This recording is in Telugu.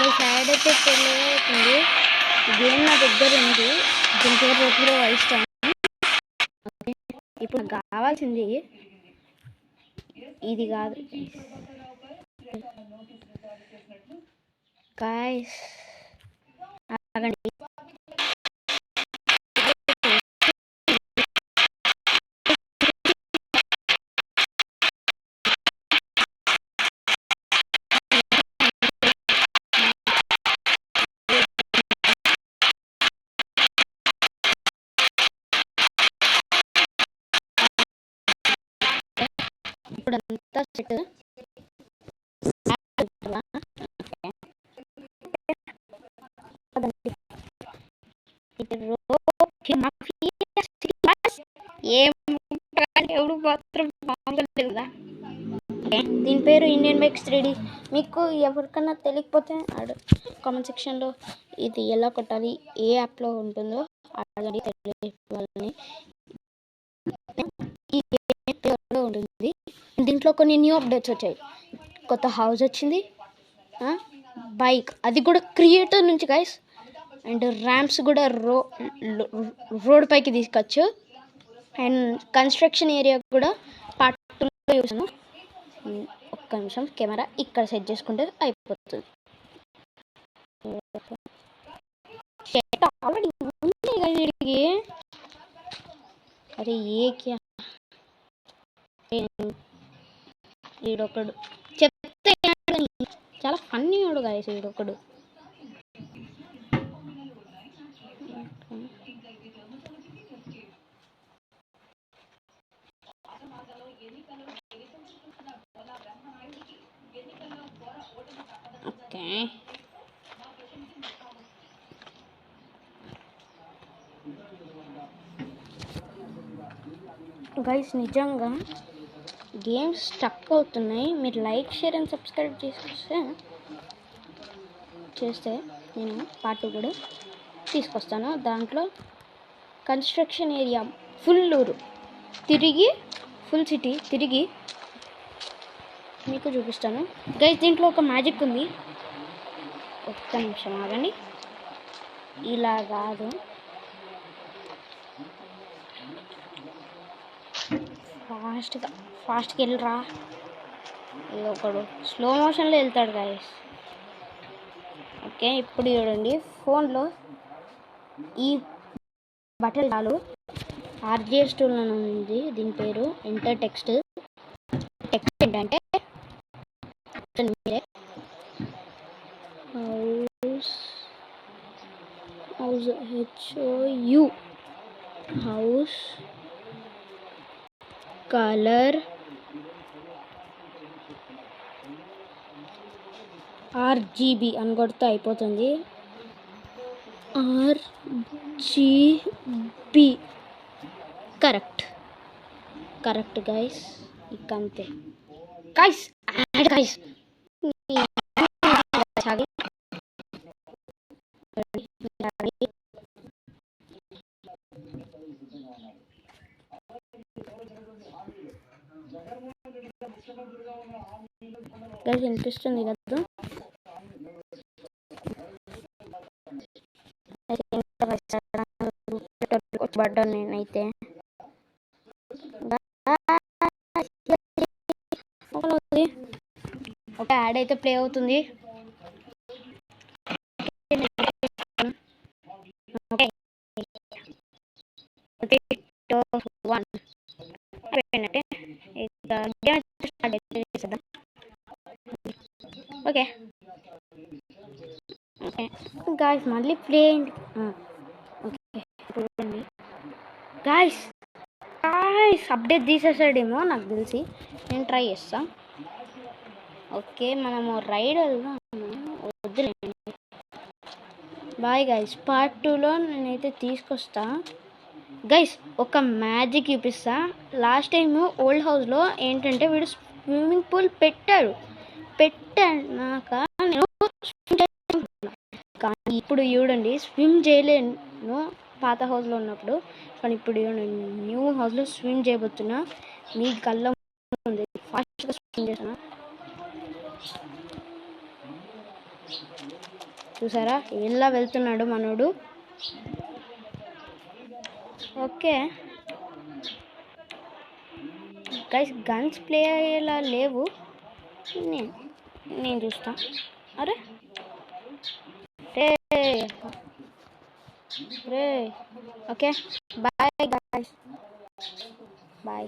యాడ్ అయితే తెలియతుంది. గేమ్ నా దగ్గర ఉంది. దీని పేరు రోడ్లో ఇష్టం. ఇప్పుడు నాకు కావాల్సింది ఇది కాదు గాయ్స్. ఆగండి. ఇప్పుడంతా సెట్. ఎవడు మాత్రం కదా. దీని పేరు ఇండియన్ బైక్స్ 3D. మీకు ఎవరికన్నా తెలియకపోతే కామెంట్ సెక్షన్లో ఇది ఎలా కొట్టాలి, ఏ యాప్లో ఉంటుందో అడగండి, తెలియని. ఈ గేమ్ ఉంటుంది. దీంట్లో కొన్ని న్యూ అప్డేట్స్ వచ్చాయి. కొత్త హౌస్ వచ్చింది, బైక్, అది కూడా క్రియేటర్ నుంచి గైస్. అండ్ ర్యాంప్స్ కూడా రోడ్ పైకి తీసుకొచ్చు. అండ్ కన్స్ట్రక్షన్ ఏరియా కూడా పార్ట్ 2లో చూసాను. ఒక్క నిమిషం, కెమెరా ఇక్కడ సెట్ చేసుకుంటే అయిపోతుంది. ఆల్రెడీ అరే ఏక్యా ఈడొకడు చెప్తే చాలా ఫన్నీ వాడు గాయస్. ఈడొకడు ఓకే. గైస్ నిజంగా గేమ్స్ స్టక్ అవుతున్నాయి. మీరు లైక్, షేర్ అండ్ సబ్స్క్రైబ్ చేస్తే నేను పార్ట్ 2 కూడా తీసుకొస్తాను. దాంట్లో కన్స్ట్రక్షన్ ఏరియా ఫుల్ ఊరు తిరిగి, ఫుల్ సిటీ తిరిగి మీకు చూపిస్తాను గైస్. దీంట్లో ఒక మ్యాజిక్ ఉంది. ఒక్క నిమిషం ఆగండి. ఇలా కాదు, ఫాస్ట్గా వెళ్ళరా. ఒకడు స్లో మోషన్లో వెళ్తాడు గాయస్. ఓకే, ఇప్పుడు చూడండి ఫోన్లో ఈ బటన్ చాలు. ఆర్జిఎస్ టూల్ అని ఉంది. దీని పేరు ఎంటర్ టెక్స్ట్. టెక్స్ట్ ఏంటంటే house HOU house colour RGB అని కొడితే అయిపోతుంది. RGB correct guys. ఇక అంతే గైస్. గైస్ గైస్ వినిపిస్తుంది కదా. పడ్డాను నేనైతే. ఒక యాడ్ అయితే ప్లే అవుతుంది. ఓకే గాయస్ మళ్ళీ ప్లే అయింది. ఓకే గాయస్ అప్డేట్ తీసేసాడేమో నాకు తెలిసి. నేను ట్రై చేస్తా. ఓకే, మనము రైడ్ వెళ్దాం. వద్దులేండి. Bye guys. పార్ట్ 2లో నేనైతే తీసుకొస్తా గైస్. ఒక మ్యాజిక్ చూపిస్తా. లాస్ట్ టైం ఓల్డ్ హౌస్లో ఏంటంటే వీడు స్విమ్మింగ్ పూల్ పెట్టాక నేను కానీ ఇప్పుడు చూడండి స్విమ్ చేయలేను పాత హౌస్లో ఉన్నప్పుడు. కానీ ఇప్పుడు చూడండి న్యూ హౌస్లో స్విమ్ చేయబోతున్నా. మీ కళ్ళ ఉంది. ఫాస్ట్గా స్విమ్ చేస్తున్నా. చూసారా ఎలా వెళ్తున్నాడు మనోడు. ఓకే గైస్, గన్స్ ప్లే అయ్యేలా లేవు. నేను చూస్తా. అరే రే ఓకే, బాయ్ గైస్, బాయ్.